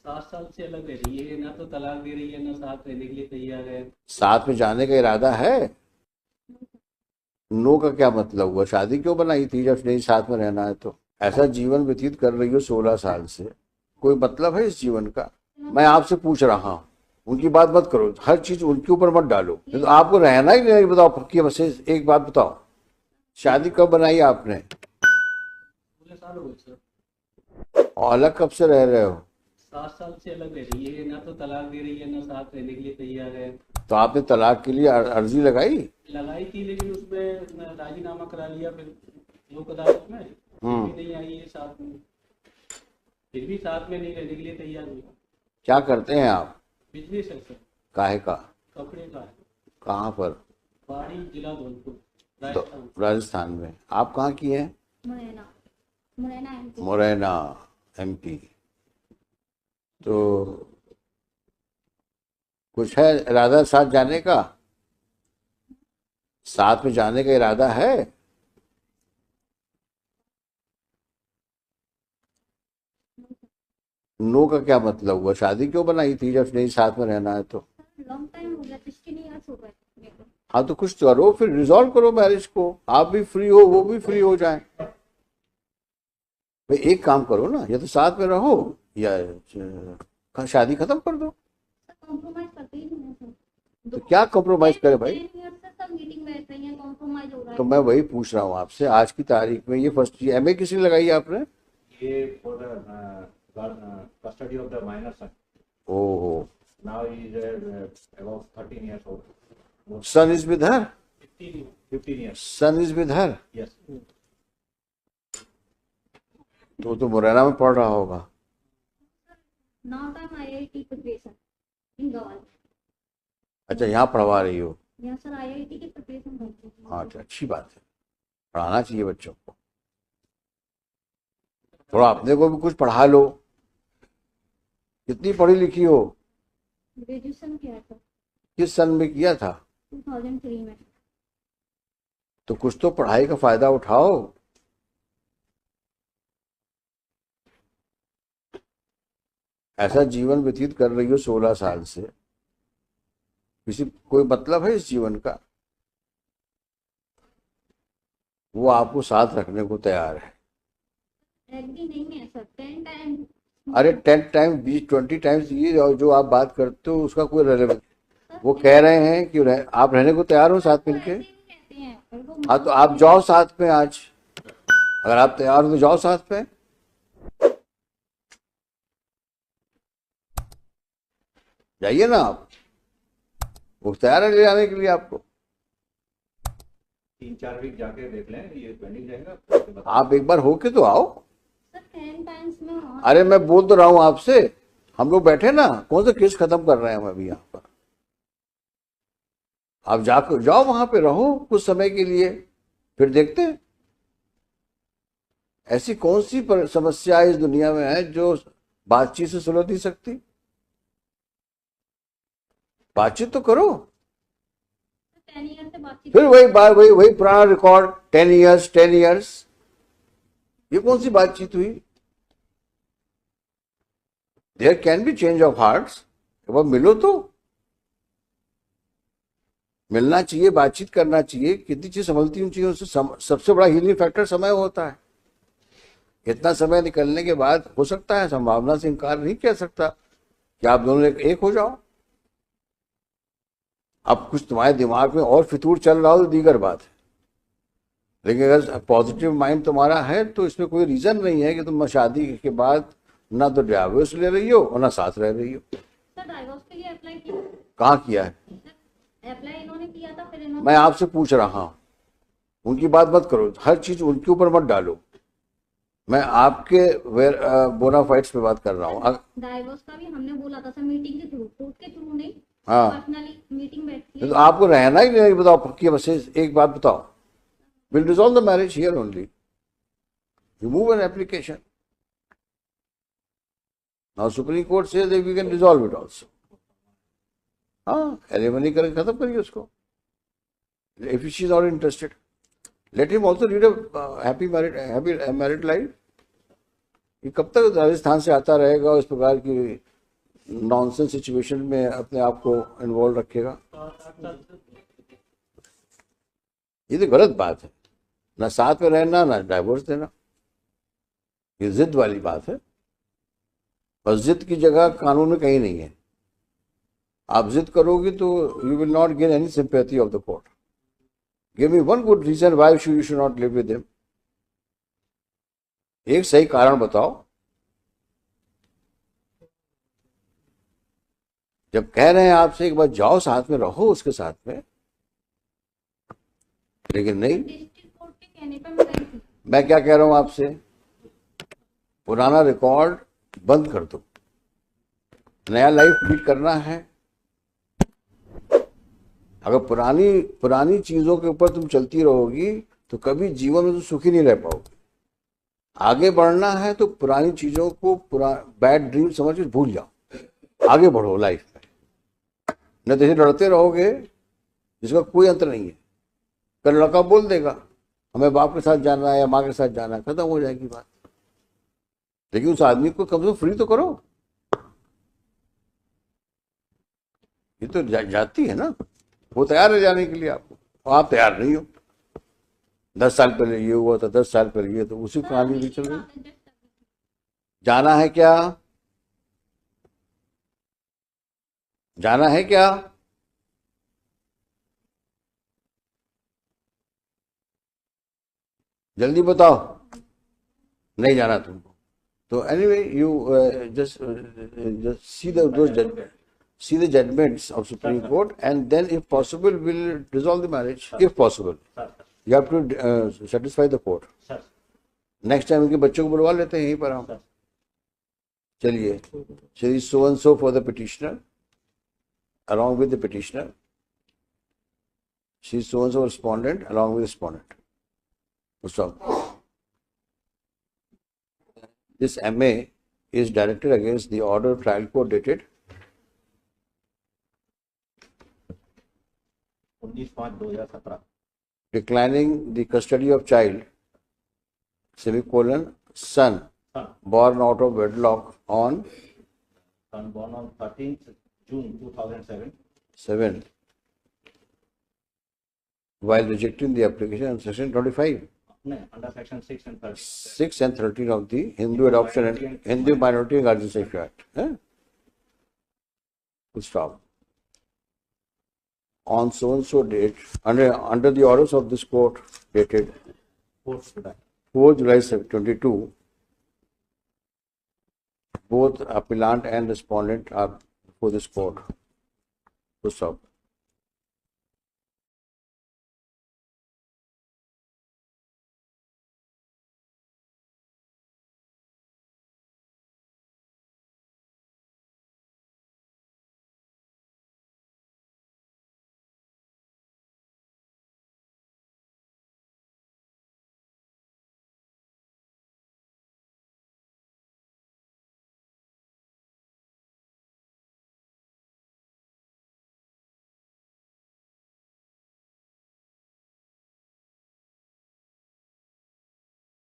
7 साल से अलग रह रही है, ना तो तलाक दे रही है, ना साथ रहने के लिए तैयार है। साथ में जाने का इरादा है? नो का क्या मतलब हुआ? शादी क्यों बनाई थी जब नहीं साथ में रहना है तो? ऐसा जीवन व्यतीत कर रही हो 16 साल से, कोई मतलब है इस जीवन का? मैं आपसे पूछ रहा हूँ, उनकी बात मत करो, हर चीज उनके ऊपर मत डालो। नहीं तो आपको रहना ही नहीं, बताओ पक्की बस एक बात बताओ, शादी कब बनाई आपने? 16 साल हो गए सर। और अलग कब से रह रहे हो? 7 साल से अलग रह रही है, ना तो तलाक दे रही है, ना साथ रहने के लिए तैयार है। तो आपने तलाक के लिए अर्जी लगाई? लगाई थी, लेकिन उसमें राजीनामा करा लिया फिर लोक अदालत में, फिर भी नहीं आई है साथ में। फिर भी साथ में नहीं रहने के लिए तैयार हुई। क्या करते हैं आप? बिजनेस है सर। काहे का? कपड़े का है। कहाँ पर? पहाड़ी जिला धौलपुर, तो राजस्थान। राजस्थान में। आप कहाँ की हैं? मुरैना। मुरैना एमपी। मुरैना एमपी। तो कुछ है इरादा साथ जाने का? साथ में जाने का इरादा है? नो का क्या मतलब हुआ? शादी क्यों बनाई थी जब नहीं साथ में रहना है तो? लॉन्ग टाइम हो गया, 16 इयर्स हो गए मेरे को। हाँ तो कुछ करो, फिर रिजॉल्व करो मैरिज को, आप भी फ्री हो वो भी फ्री हो जाए। भाई एक काम करो ना, या तो साथ में रहो या शादी खत्म कर दो। कॉम्प्रोमाइज करते ही नहीं है सर। तो क्या कॉम्प्रोमाइज करे भाई? 10 ईयर से सब मीटिंग बैठ रही है, कॉम्प्रोमाइज हो रहा तो है। मैं वही पूछ रहा हूँ आपसे, आज की तारीख में ये फर्स्ट एमए किसी ने लगाई आपने? ये for the custody of the minor son. ओहो। Now he is about 13 years old. Son is with her? 15 years. Son is with her? Yes. तो मुरैना में पढ़ रहा होगा। Now time IIT preparation in Gwalior. अच्छा, यहाँ पढ़वा रही हो? यहाँ सर आईआईटी की प्रिपरेशन करती हूँ। हाँ अच्छा, अच्छी बात है, पढ़ाना चाहिए बच्चों को। थोड़ा अपने को भी कुछ पढ़ा लो। कितनी पढ़ी लिखी हो? ग्रेजुएशन किया था किस सन में किया था? 2003 में। तो कुछ तो पढ़ाई का फायदा उठाओ। ऐसा जीवन व्यतीत कर रही हो 16 साल से, किसी कोई मतलब है इस जीवन का? वो आपको साथ रखने को तैयार है। एग्री नहीं है सर। 10 टाइम। अरे 10 टाइम 20 टाइम्स ये जो आप बात करते हो उसका कोई रेलेवेंस? वो कह रहे हैं कि आप रहने को तैयार हो साथ मिलके? कहते हैं। हाँ तो आप जाओ साथ में आज, अगर आप तैयार हो तो जाओ साथ में। जाइए ना आप, वो तैयार है ले जाने के लिए आपको। 3-4 वीक जाके देख लें, ये पेंडिंग रहेगा। आप एक बार होके तो आओ। सर 10 टाइम्स में वहाँ। अरे मैं बोल तो रहा हूँ आपसे, हम लोग बैठे ना, कौन सा केस खत्म कर रहे हैं हम अभी यहाँ पर। आप जाकर जाओ वहां पे, रहो कुछ समय के लिए, फिर देखते हैं। ऐसी कौन सी समस्या इस दुनिया में है जो बातचीत से सुलझ नहीं सकती? बातचीत तो करो। 10 ईयर से बातचीत। फिर वही पुराना रिकॉर्ड, 10 इयर्स, ये कौन सी बातचीत हुई? There can be change of hearts. एक बार मिलो तो, मिलना चाहिए, बातचीत करना चाहिए, कितनी चीज संभलती उन चीजों से। सबसे बड़ा हीलिंग फैक्टर समय होता है। इतना समय निकलने के बाद हो सकता है, संभावना से इनकार नहीं किया सकता कि आप दोनों एक हो जाओ। अब कुछ तुम्हारे दिमाग में और फितूर चल रहा हो तो दीगर बात है, लेकिन अगर पॉजिटिव माइंड तुम्हारा है तो इसमें कोई रीजन नहीं है कि तुम शादी के बाद ना तो डिवोर्स ले रही हो और ना साथ रह रही हो। सर डाइवोर्स के लिए अप्लाई किया? कहाँ किया है? अप्लाई इन्होंने किया था, फिर इन्होंने। मैं आपसे पूछ रहा हूँ, उनकी बात मत करो, हर चीज उनके ऊपर मत डालो। मैं आपके बोनाफाइड्स पे बात कर रहा हूँ। डाइवोर्स का भी हमने बोला था सर, मीटिंग के थ्रू, कोर्ट के थ्रू नहीं। हाँ पर्सनली मीटिंग बैठती है। तो आपको रहना ही नहीं, बताओ पक्की बस एक बात बताओ, will resolve the marriage here only, you move an application. Now Supreme Court says that we can resolve it also. हाँ, एलिमनी करके खत्म करिए उसको। If she is not interested, let him also lead a happy married life. ये कब तक राजस्थान से आता रहेगा, इस प्रकार की नॉनसेंस सिचुएशन में अपने आप को इन्वॉल्व रखेगा? 7 साल से ये तो गलत बात है। ना साथ में रहना ना डाइवोर्स देना, ये जिद वाली बात है। बस जिद की जगह कानून में कहीं नहीं है। आप जिद करोगे तो you will not gain any sympathy of the court. Give me one good reason why you should not live with him. एक सही कारण बताओ। जब कह रहे हैं आपसे एक बार जाओ साथ में रहो उसके साथ में, लेकिन नहीं। डिस्ट्रिक्ट कोर्ट के कहने पे मैं गई थी। मैं क्या कह रहा हूं आपसे, पुराना रिकॉर्ड बंद कर दो, नया लाइफ लीड करना है। अगर पुरानी चीजों के ऊपर तुम चलती रहोगी तो कभी जीवन में तुम सुखी नहीं रह पाओगे। आगे बढ़ना है तो पुरानी चीजों को बैड ड्रीम समझ के भूल जाओ, आगे बढ़ो लाइफ में। न तो लड़ते रहोगे जिसका कोई अंतर नहीं है। कल लड़का बोल देगा हमें बाप के साथ जाना है या माँ के साथ जाना है, खत्म हो जाएगी बात। लेकिन उस आदमी को कम से कम फ्री तो करो। ये तो जाती है ना, वो तैयार है जाने के लिए आपको, और आप तैयार नहीं हो। 10 साल पहले ये हुआ था, 10 साल पहले ये, तो उसी कहानी भी चल रही। जाना है क्या? जाना है क्या? जल्दी बताओ। नहीं जाना तुमको तो anyway you just see the judgments of Supreme Court, and then if possible will resolve the marriage. If possible, you have to satisfy the court. Next time उनके बच्चों को बुलवा लेते हैं यहीं पर हम। चलिए, Shri so and so for the petitioner, along with the petitioner. She so and so respondent along with respondent. Stop. This MA is directed against the order of trial court dated 19/5/2017, declining the custody of child, son born out of wedlock on son born on 13th June 2007, 7, while rejecting the application under section 25, under section 6 and 13. 6 and 13 of the Hindu Adoption and Hindu Minority and Guardianship Act. Full stop. On so and so date, under the orders of this court dated 4 July 22, both appellant and respondent are before this court. Full stop.